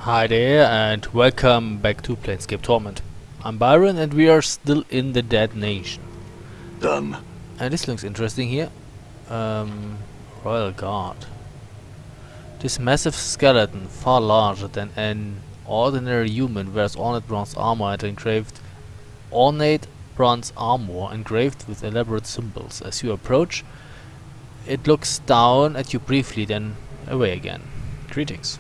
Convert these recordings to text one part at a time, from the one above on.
Hi there, and welcome back to Planescape Torment. I'm Byron, and we are still in the Dead Nation. Done. And this looks interesting here. Royal Guard. This massive skeleton, far larger than an ordinary human, wears ornate bronze armor engraved with elaborate symbols. As you approach, it looks down at you briefly, then away again. Greetings.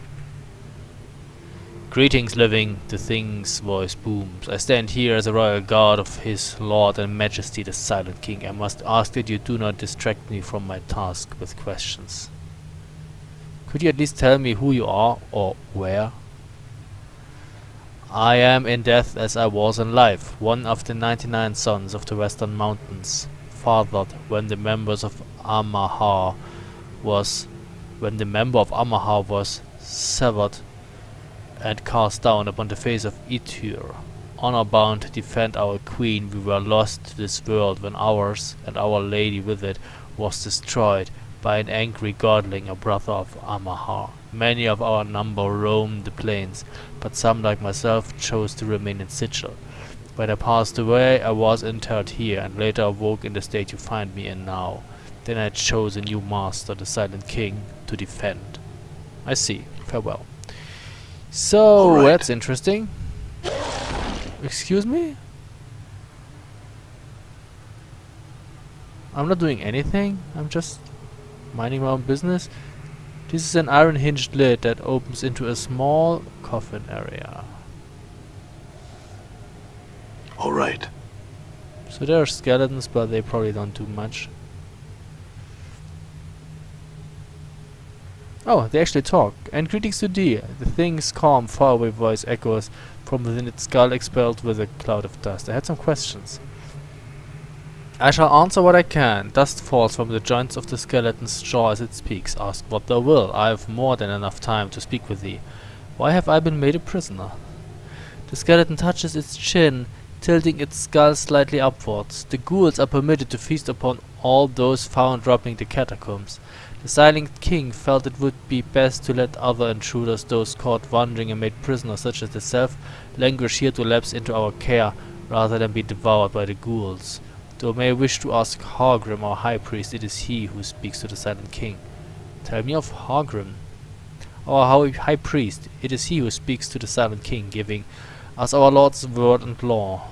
Greetings, living, the thing's voice booms. I stand here as a royal guard of his lord and majesty, the silent king. I must ask that you do not distract me from my task with questions. Could you at least tell me who you are, or where? I am in death as I was in life, one of the 99 sons of the Western Mountains, fathered when the member of Amahar was severed and cast down upon the face of Itur. Honor-bound to defend our queen, we were lost to this world when ours, and our lady with it, was destroyed by an angry godling, a brother of Amahar. Many of our number roamed the plains, but some, like myself, chose to remain in sigil. When I passed away, I was interred here, and later awoke in the state you find me in now. Then I chose a new master, the Silent King, to defend. I see. Farewell. So, Alright. that's interesting. Excuse me? I'm not doing anything. I'm just minding my own business. This is an iron hinged lid that opens into a small coffin area. Alright. So there are skeletons, but they probably don't do much. Oh, they actually talk. And greetings to thee. The thing's calm, faraway voice echoes from within its skull, expelled with a cloud of dust. I had some questions. I shall answer what I can. Dust falls from the joints of the skeleton's jaw as it speaks. Ask what thou wilt. I have more than enough time to speak with thee. Why have I been made a prisoner? The skeleton touches its chin, tilting its skull slightly upwards. The ghouls are permitted to feast upon all those found robbing the catacombs. The Silent King felt it would be best to let other intruders, those caught wandering and made prisoners such as himself, languish here to lapse into our care, rather than be devoured by the ghouls. Though may I wish to ask Hargrim, our high priest, it is he who speaks to the Silent King. Tell me of Hargrim. Our high priest, it is he who speaks to the Silent King, giving us our Lord's word and law.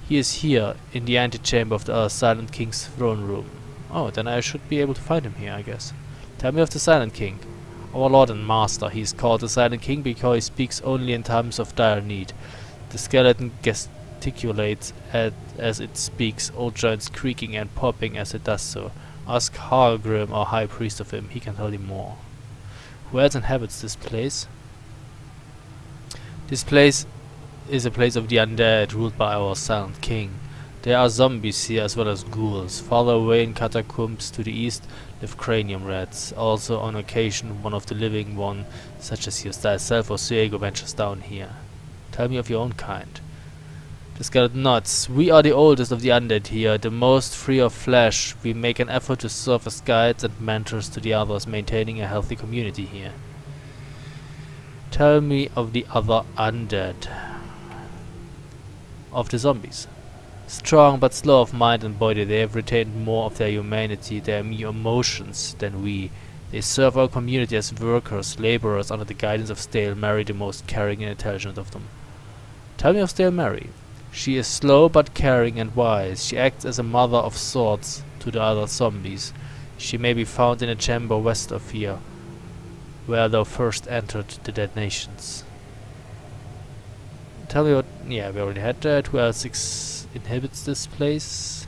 He is here, in the antechamber of the Silent King's throne room. Oh, then I should be able to find him here, I guess. Tell me of the Silent King. Our Lord and Master. He is called the Silent King because he speaks only in times of dire need. The skeleton gesticulates as it speaks, old joints creaking and popping as it does so. Ask Hargrim, our high priest, of him. He can tell you more. Who else inhabits this place? This place is a place of the undead, ruled by our Silent King. There are zombies here as well as ghouls. Farther away in catacombs to the east live cranium rats. Also on occasion one of the living one, such as yourself or Suego, ventures down here. Tell me of your own kind. The skeleton nods. We are the oldest of the undead here, the most free of flesh. We make an effort to serve as guides and mentors to the others, maintaining a healthy community here. Tell me of the other undead. Of the zombies. Strong but slow of mind and body, they have retained more of their humanity, their emotions than we. They serve our community as workers, laborers under the guidance of Stale Mary, the most caring and intelligent of them. Tell me of Stale Mary. She is slow but caring and wise. She acts as a mother of sorts to the other zombies. She may be found in a chamber west of here, where thou first entered the Dead Nations. Tell me what... yeah, we already had that. Who else inhabits this place?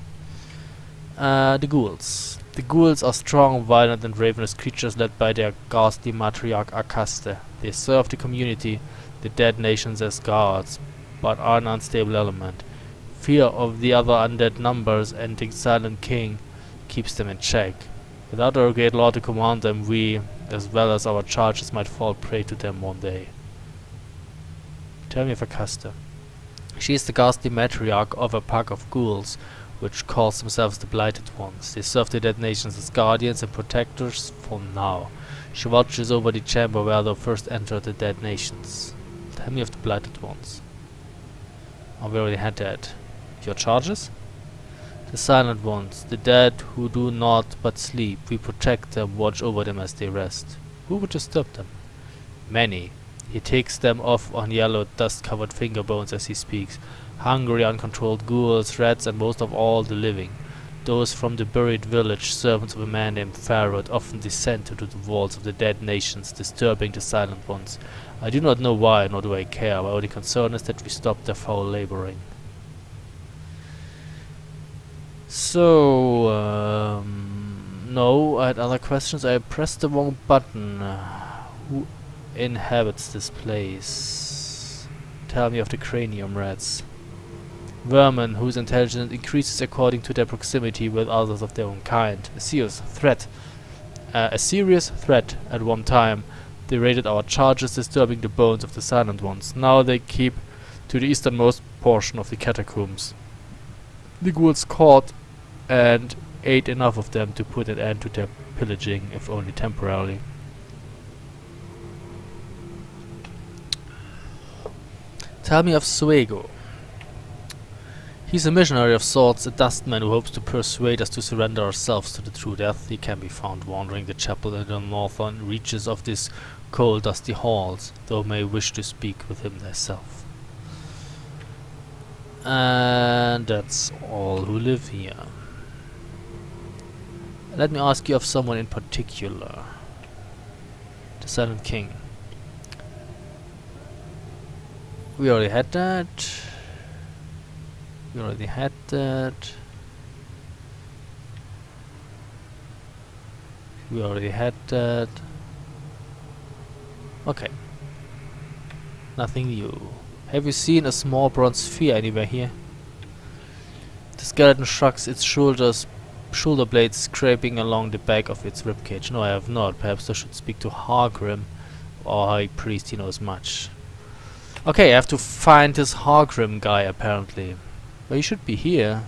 The ghouls. The ghouls are strong, violent and ravenous creatures led by their ghastly matriarch Akaste. They serve the community, the Dead Nations, as guards, but are an unstable element. Fear of the other undead numbers and the Silent King keeps them in check. Without our great lord to command them, we, as well as our charges, might fall prey to them one day. Tell me of Akaste. She is the ghastly matriarch of a pack of ghouls which calls themselves the Blighted Ones. They serve the dead nations as guardians and protectors for now. She watches over the chamber where thou first entered the dead nations. Tell me of the Blighted Ones. Oh, we already had that. Your charges? The Silent Ones, the dead who do naught but sleep. We protect them, watch over them as they rest. Who would disturb them? Many. He takes them off on yellow, dust-covered finger bones as he speaks. Hungry, uncontrolled ghouls, rats, and most of all the living. Those from the buried village, servants of a man named Pharaoh, often descend into the walls of the dead nations, disturbing the Silent Ones. I do not know why, nor do I care. My only concern is that we stop their foul laboring. So, no, I had other questions. I pressed the wrong button. Who inhabits this place? Tell me of the cranium rats. Vermin whose intelligence increases according to their proximity with others of their own kind. A serious threat. At one time. They raided our charges, disturbing the bones of the Silent Ones. Now they keep to the easternmost portion of the catacombs. The ghouls caught and ate enough of them to put an end to their pillaging, if only temporarily. Tell me of Suego. He's a missionary of sorts, a dustman who hopes to persuade us to surrender ourselves to the true death. He can be found wandering the chapel in the northern reaches of these cold, dusty halls. Thou may wish to speak with him thyself. And that's all who live here. Let me ask you of someone in particular. The Silent King. We already had that. We already had that. We already had that. Okay. Nothing new. Have you seen a small bronze sphere anywhere here? The skeleton shrugs its shoulder blades scraping along the back of its ribcage. No, I have not. Perhaps I should speak to Hargrim, our high priest. He knows much. Okay, I have to find this Hargrim guy apparently. But he should be here.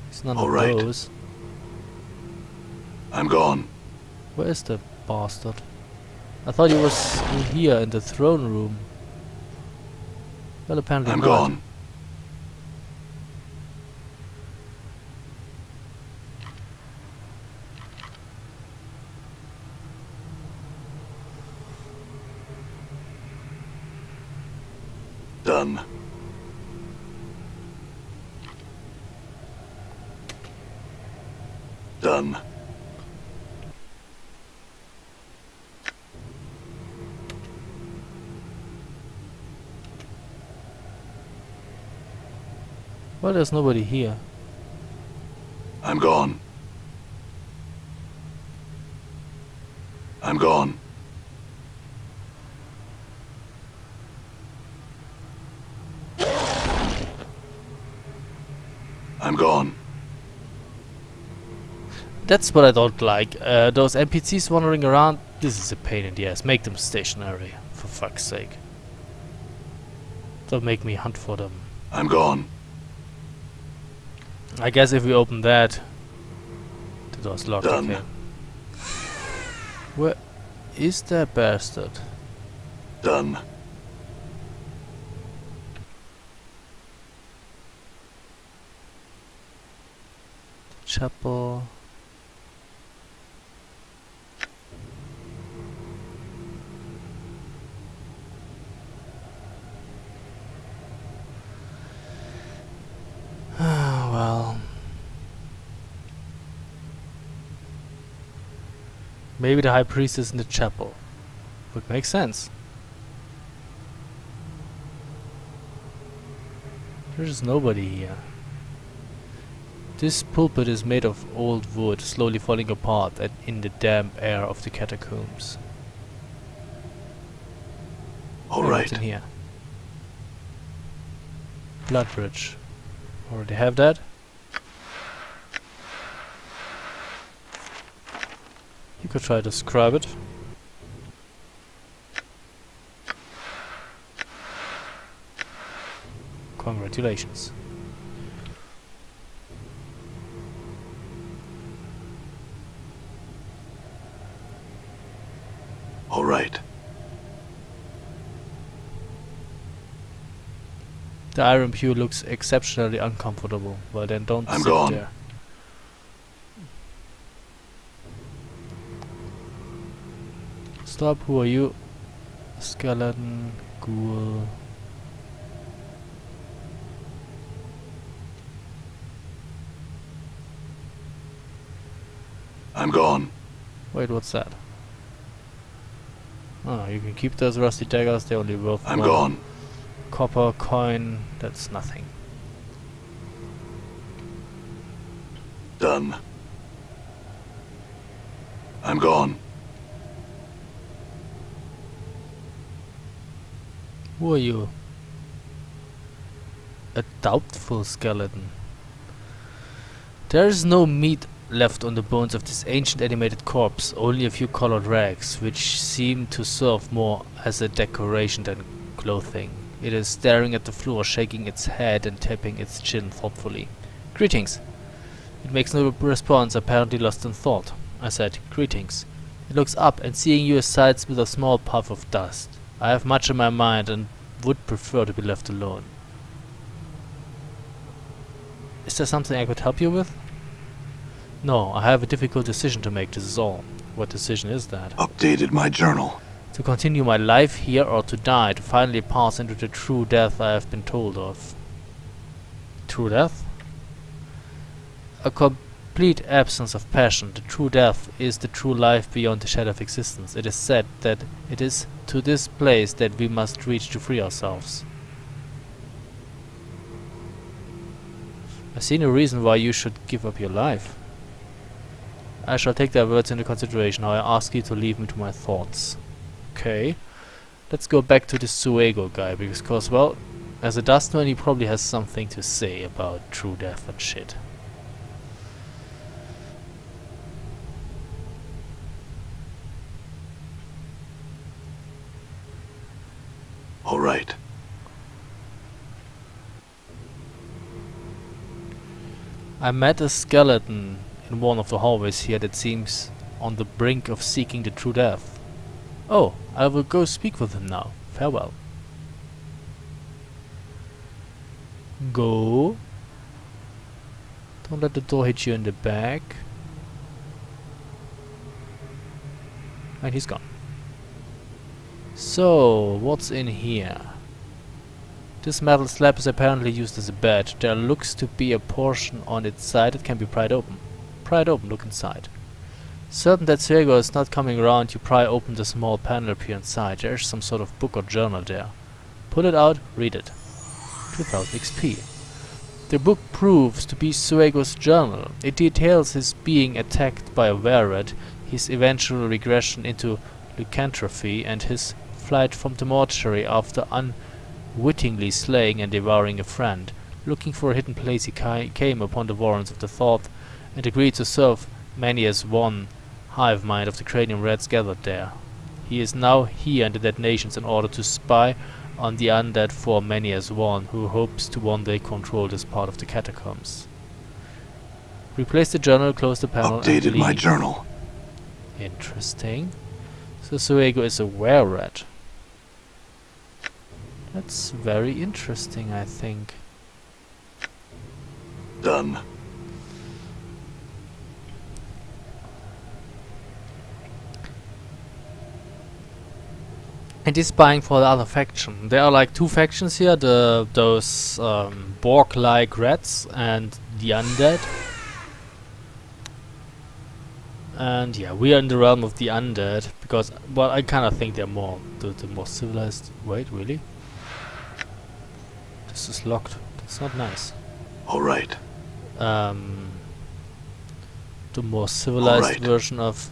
He's none of those. I'm gone. Where is the bastard? I thought he was in here in the throne room. Well, apparently I'm not. gone. Done. Done. Well, there's nobody here. I'm gone. I'm gone. I'm gone. That's what I don't like. Those NPCs wandering around, this is a pain in the ass. Make them stationary, for fuck's sake. Don't make me hunt for them. I'm gone. I guess if we open that, the door's locked. Done. Okay. Where is that bastard? Done. Chapel. Well, maybe the high priest is in the chapel. Would make sense. There's nobody here. This pulpit is made of old wood, slowly falling apart and in the damp air of the catacombs. All What's right. in here? Blood bridge. Already have that. You could try to describe it. Congratulations. All right. The Iron Pew looks exceptionally uncomfortable. Well then don't I'm sit gone. there. Stop, who are you? Skeleton, ghoul. I'm gone. Wait, what's that? Oh, you can keep those rusty daggers, they're only worth I'm one gone. copper coin, that's nothing. Done. I'm gone. Who are you? A doubtful skeleton. There is no meat left on the bones of this ancient animated corpse, only a few colored rags, which seem to serve more as a decoration than clothing. It is staring at the floor, shaking its head and tapping its chin thoughtfully. Greetings. It makes no response, apparently lost in thought. I said, greetings. It looks up and seeing you asides with a small puff of dust. I have much in my mind and would prefer to be left alone. Is there something I could help you with? No, I have a difficult decision to make, this is all. What decision is that? Updated my journal. To continue my life here or to die, to finally pass into the true death I have been told of. True death? A complete absence of passion. The true death is the true life beyond the shadow of existence. It is said that it is to this place that we must reach to free ourselves. I see no reason why you should give up your life. I shall take their words into consideration. Now I ask you to leave me to my thoughts. Okay. Let's go back to this Suego guy, because, well, as a dustman he probably has something to say about true death and shit. All right. I met a skeleton in one of the hallways here that seems on the brink of seeking the true death. Oh, I will go speak with him now. Farewell. Go. Don't let the door hit you in the back. And he's gone. So, what's in here? This metal slab is apparently used as a bed. There looks to be a portion on its side that can be pried open. Pry it open, look inside. Certain that Suego is not coming around, you pry open the small panel up here inside. There's some sort of book or journal there. Pull it out, read it. 2000 XP. The book proves to be Suego's journal. It details his being attacked by a were-rat, his eventual regression into lycanthropy, and his flight from the mortuary after unwittingly slaying and devouring a friend. Looking for a hidden place, he came upon the warrens of the Thought and agreed to serve many as one hive mind of the cranium rats gathered there. He is now here in the Dead Nations in order to spy on the undead for many as one, who hopes to one day control this part of the catacombs. Replace the journal, close the panel, and Updated my leave. journal. Interesting. So Suego is a were-rat. That's very interesting, I think. Done. And he's spying for the other faction. There are like two factions here, those Borg-like rats and the undead. And yeah, we are in the realm of the undead because, well, I kind of think they're more the more civilized. Wait, really? This is locked. That's not nice. All right. The more civilized Alright. version of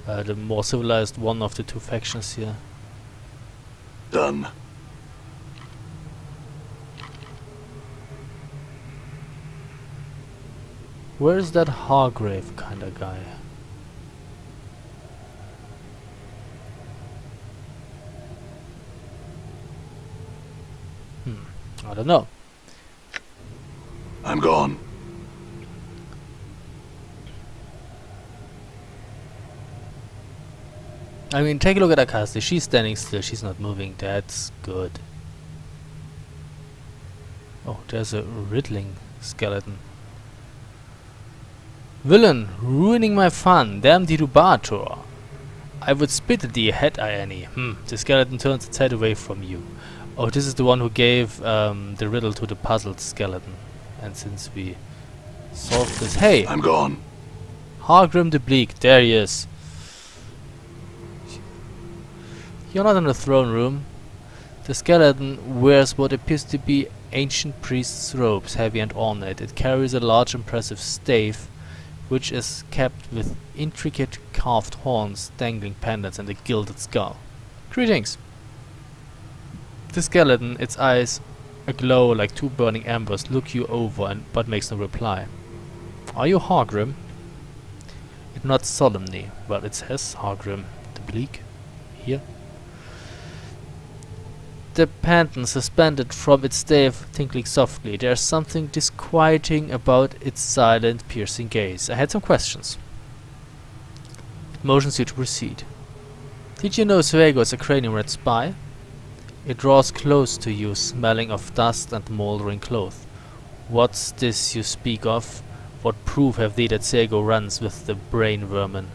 the more civilized one of the two factions here. Done. Where is that Hargrave kind of guy? I don't know. I'm gone. I mean, take a look at Akasi. She's standing still. She's not moving. That's good. Oh, there's a riddling skeleton. Villain, ruining my fun. Damn the Rubator. I would spit at thee had I any. The skeleton turns its head away from you. Oh, this is the one who gave the riddle to the puzzled skeleton. And since we solved this... Hey! I'm gone. Hargrim the Bleak. There he is. You're not in the throne room. The skeleton wears what appears to be ancient priest's robes, heavy and ornate. It carries a large impressive stave, which is capped with intricate carved horns, dangling pendants, and a gilded skull. Greetings! The skeleton, its eyes aglow like two burning embers, look you over but makes no reply. Are you Hargrim? It nods solemnly. Well, it says Hargrim the Bleak here. The pendant suspended from its stave tinkling softly. There is something disquieting about its silent, piercing gaze. I had some questions. It motions you to proceed. Did you know Suego is a cranium red spy? It draws close to you, smelling of dust and mouldering cloth. What's this you speak of? What proof have thee that Suego runs with the brain vermin?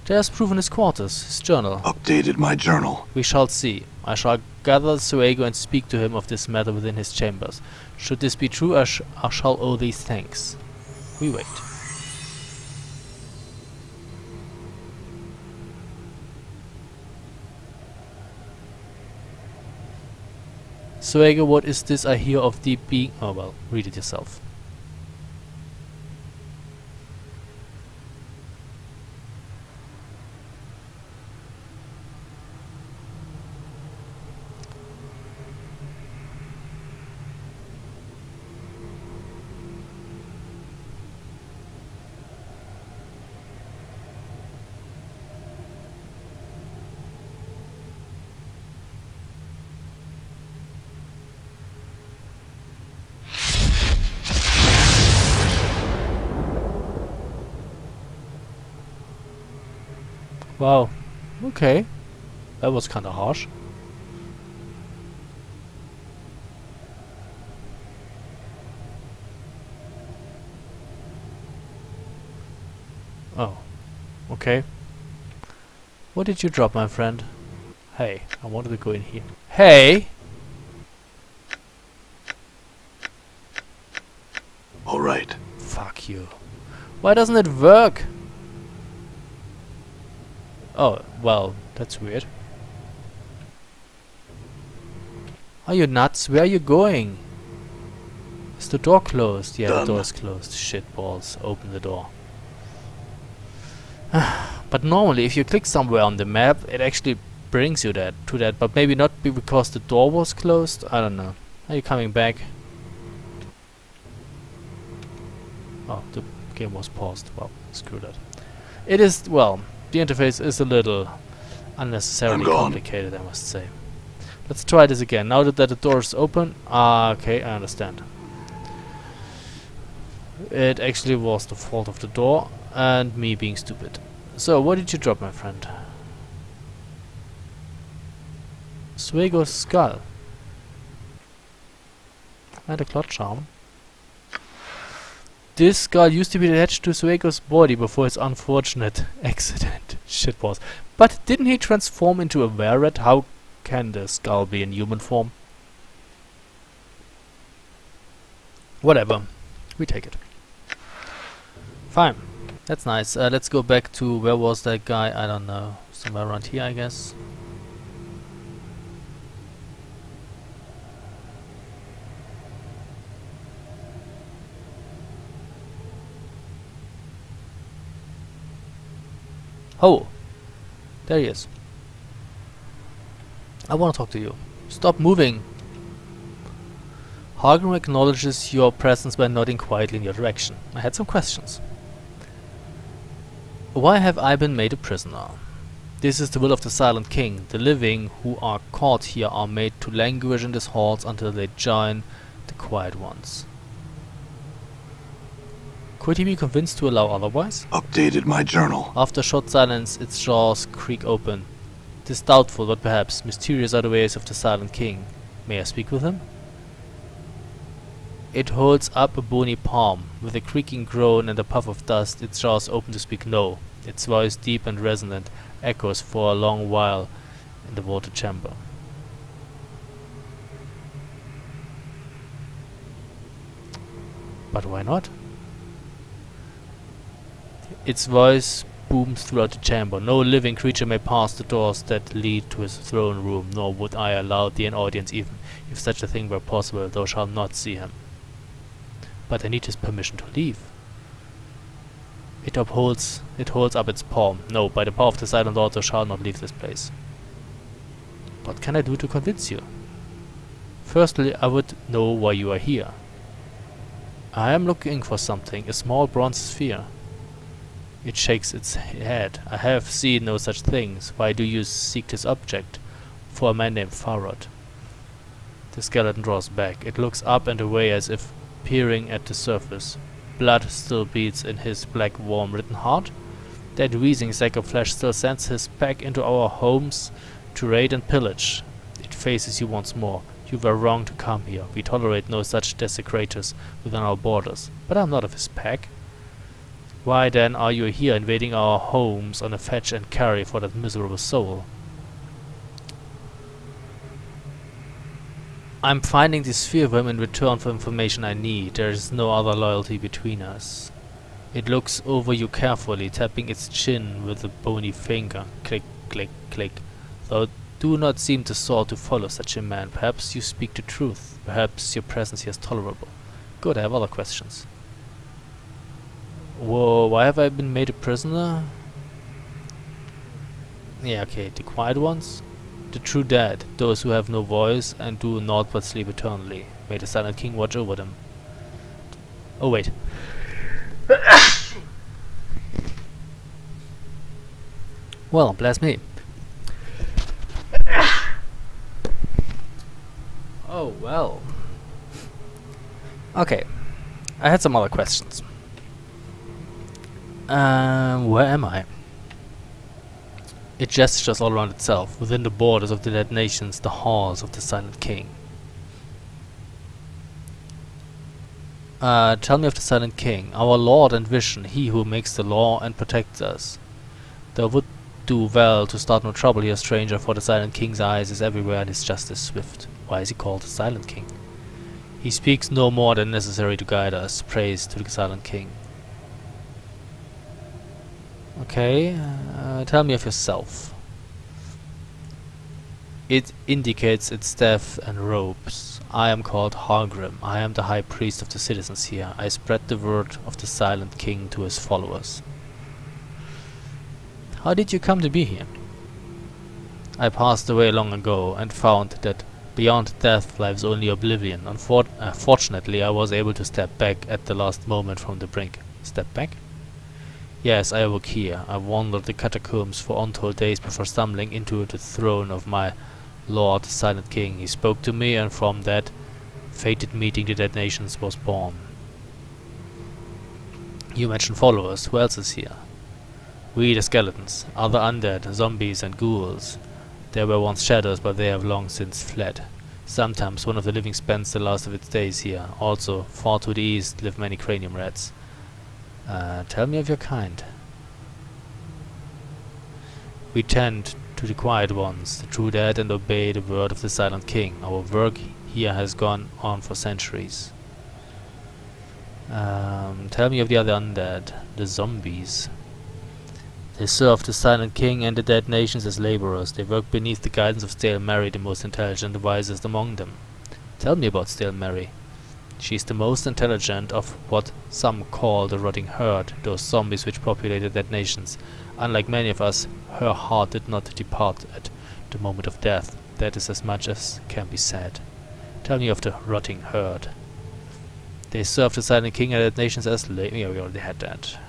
There's proof in his quarters, his journal. Updated my journal. We shall see. I shall gather Suego and speak to him of this matter within his chambers. Should this be true, I shall owe thee thanks. We wait. Suego, what is this I hear of thee being... Oh well, read it yourself. Wow. Okay. That was kinda harsh. Oh. Okay. What did you drop, my friend? Hey, I wanted to go in here. Hey! Alright. Fuck you. Why doesn't it work? Oh, well, that's weird. Are you nuts? Where are you going? Is the door closed? Yeah, the door is closed. Shit balls. Open the door. But normally, if you click somewhere on the map, it actually brings you to that. But maybe not because the door was closed? I don't know. Are you coming back? Oh, the game was paused. Well, screw that. It is, well... The interface is a little unnecessarily complicated, I must say. Let's try this again. Now that the door is open... okay, I understand. It actually was the fault of the door and me being stupid. So, what did you drop, my friend? Suego's skull. And a clot charm. This skull used to be attached to Suego's body before his unfortunate accident. Shitballs. But didn't he transform into a were-rat? How can the skull be in human form? Whatever. We take it. Fine. That's nice. Let's go back to... Where was that guy? I don't know. Somewhere around here, I guess. Oh, there he is. I want to talk to you. Stop moving. Hargrim acknowledges your presence by nodding quietly in your direction. I had some questions. Why have I been made a prisoner? This is the will of the Silent King. The living who are caught here are made to languish in these halls until they join the quiet ones. Could he be convinced to allow otherwise? Updated my journal. After a short silence, its jaws creak open. It is doubtful, but perhaps mysterious are the ways of the Silent King. May I speak with him? It holds up a bony palm. With a creaking groan and a puff of dust, its jaws open to speak no. Its voice, deep and resonant, echoes for a long while in the water chamber. But why not? Its voice booms throughout the chamber. No living creature may pass the doors that lead to his throne room, nor would I allow thee an audience, even if such a thing were possible. Thou shalt not see him. But I need his permission to leave. It holds up its palm. No, by the power of the Silent Lord, thou shalt not leave this place. What can I do to convince you? Firstly, I would know why you are here. I am looking for something, a small bronze sphere. It shakes its head. I have seen no such things. Why do you seek this object? For a man named Farod. The skeleton draws back. It looks up and away as if peering at the surface. Blood still beats in his black, warm-written heart. That wheezing sack of flesh still sends his pack into our homes to raid and pillage. It faces you once more. You were wrong to come here. We tolerate no such desecrators within our borders. But I am not of his pack. Why then are you here invading our homes on a fetch and carry for that miserable soul? I'm finding the sphere worm in return for information I need. There is no other loyalty between us. It looks over you carefully, tapping its chin with a bony finger. Click, click, click. Though do not seem to soar to follow such a man. Perhaps you speak the truth. Perhaps your presence here is tolerable. Good, I have other questions. Whoa, why have I been made a prisoner? Yeah, okay, the quiet ones. The true dead, those who have no voice and do naught but sleep eternally. May the Silent King watch over them. Oh wait. Well, bless me. Oh well. Okay. I had some other questions. Where am I? It gestures all around itself, within the borders of the dead nations, the halls of the Silent King. Tell me of the Silent King, our Lord and Vision, he who makes the law and protects us. Thou would do well to start no trouble here, stranger, for the Silent King's eyes is everywhere and his justice swift. Why is he called the Silent King? He speaks no more than necessary to guide us. Praise to the Silent King. Okay, tell me of yourself. It indicates its staff and robes. I am called Hargrim. I am the high priest of the citizens here. I spread the word of the Silent King to his followers. How did you come to be here? I passed away long ago and found that beyond death lies only oblivion. Fortunately, I was able to step back at the last moment from the brink. Step back? Yes, I awoke here. I wandered the catacombs for untold days before stumbling into the throne of my Lord, the Silent King. He spoke to me, and from that fated meeting the dead nations was born. You mentioned followers. Who else is here? We, the skeletons, other undead, zombies and ghouls. There were once shadows, but they have long since fled. Sometimes one of the living spends the last of its days here. Also, far to the east live many cranium rats. Tell me of your kind. We tend to the quiet ones, the true dead, and obey the word of the Silent King. Our work here has gone on for centuries. Tell me of the other undead, the zombies. They serve the Silent King and the dead nations as laborers. They work beneath the guidance of Stale Mary, the most intelligent and wisest among them. Tell me about Stale Mary. She is the most intelligent of what some call the rotting herd, those zombies which populated dead nations. Unlike many of us, her heart did not depart at the moment of death. That is as much as can be said. Tell me of the rotting herd. They serve the Silent King and dead nations as yeah, we already had that.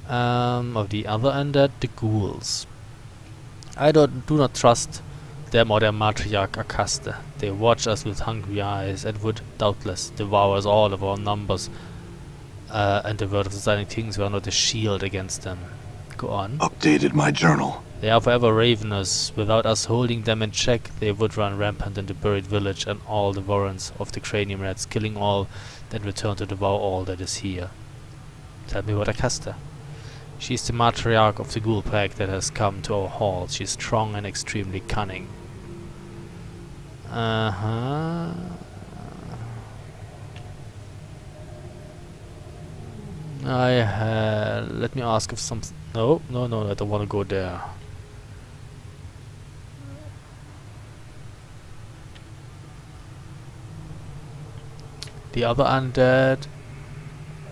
Of the other undead, the ghouls. I do not trust them or their matriarch Akaste. They watch us with hungry eyes and would doubtless devour us all of our numbers And the word of the Silent Kings were not a shield against them. Go on. Updated my journal. They are forever ravenous. Without us holding them in check, they would run rampant in the buried village and all the warrens of the cranium rats, killing all, then return to devour all that is here. Tell me about Akasta. She is the matriarch of the ghoul pack that has come to our halls. She is strong and extremely cunning. Uh-huh. Let me ask if some... No, I don't want to go there. The other undead...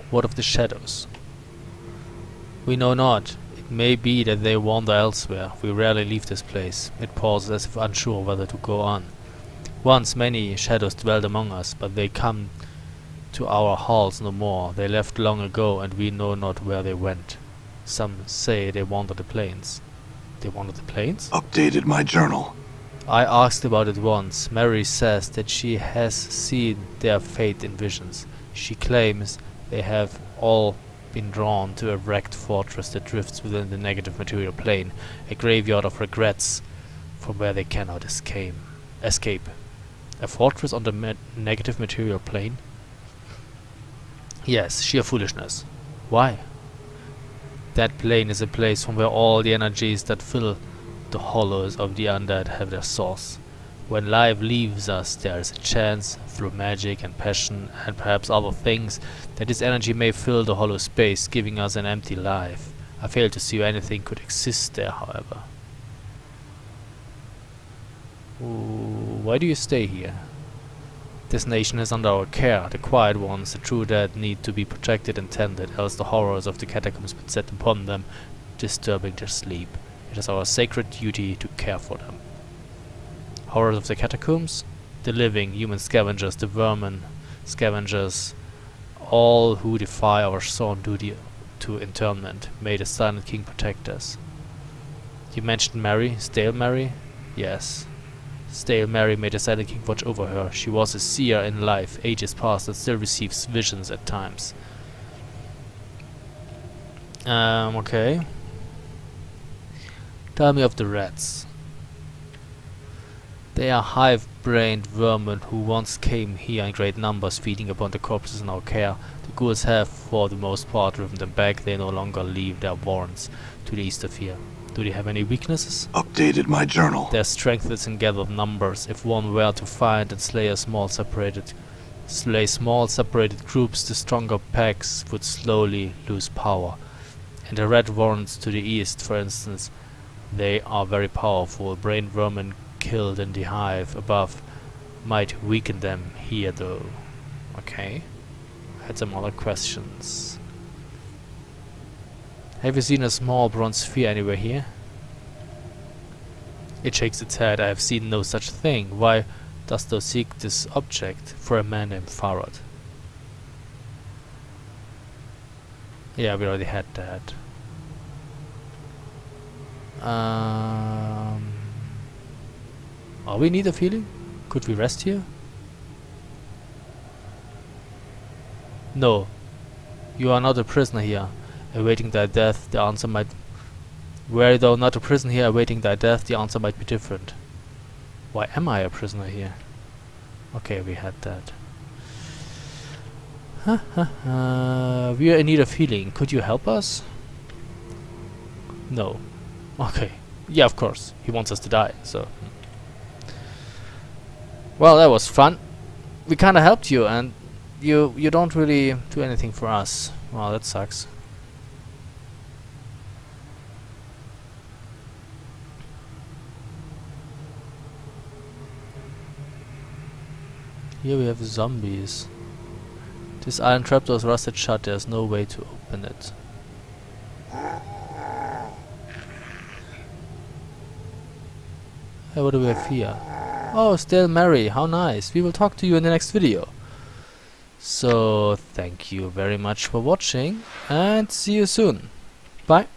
What of the shadows? We know not. It may be that they wander elsewhere. We rarely leave this place. It pauses as if unsure whether to go on. Once many shadows dwelled among us, but they come to our halls no more. They left long ago, and we know not where they went. Some say they wander the plains. They wander the plains? Updated my journal. I asked about it once. Mary says that she has seen their fate in visions. She claims they have all been drawn to a wrecked fortress that drifts within the negative material plane, a graveyard of regrets from where they cannot escape. A fortress on the negative material plane? Yes, sheer foolishness. Why? That plane is a place from where all the energies that fill the hollows of the undead have their source. When life leaves us, there is a chance, through magic and passion and perhaps other things, that this energy may fill the hollow space, giving us an empty life. I fail to see how anything could exist there, however. Ooh, why do you stay here? This nation is under our care. The quiet ones, the true dead, need to be protected and tended, else the horrors of the catacombs would set upon them, disturbing their sleep. It is our sacred duty to care for them. Horrors of the catacombs? The living, human scavengers, the vermin scavengers, all who defy our sworn duty to internment. May the Silent King protect us. You mentioned Mary, Stale Mary? Yes. Stale Mary, may the Silent King watch over her. She was a seer in life, ages past, and still receives visions at times. Okay. Tell me of the rats. They are hive-brained vermin who once came here in great numbers, feeding upon the corpses in our care. The ghouls have, for the most part, driven them back. They no longer leave their warrens to the east of here. Do they have any weaknesses? Updated my journal. Their strength is in gathered numbers. If one were to find and slay small separated groups, the stronger packs would slowly lose power. And the red warrens to the east, for instance, they are very powerful. Brain vermin killed in the hive above might weaken them here, though. Okay. Had some other questions. Have you seen a small bronze sphere anywhere here? It shakes its head. I have seen no such thing. Why dost thou seek this object? For a man named Farad. Yeah, we already had that. Are we in need of healing? Could we rest here? No. You are not a prisoner here, awaiting thy death. The answer might... Were thou not a prisoner here, awaiting thy death, the answer might be different. Why am I a prisoner here? Okay, we had that. We are in need of healing. Could you help us? No. Okay. Yeah, of course. He wants us to die, so... Well, that was fun. We kinda helped you, and you don't really do anything for us. Well, that sucks. Here we have zombies. This iron trapdoor is rusted shut. There's no way to open it. Hey, what do we have here? Oh, still Mary, how nice. We will talk to you in the next video. So, thank you very much for watching, and see you soon. Bye.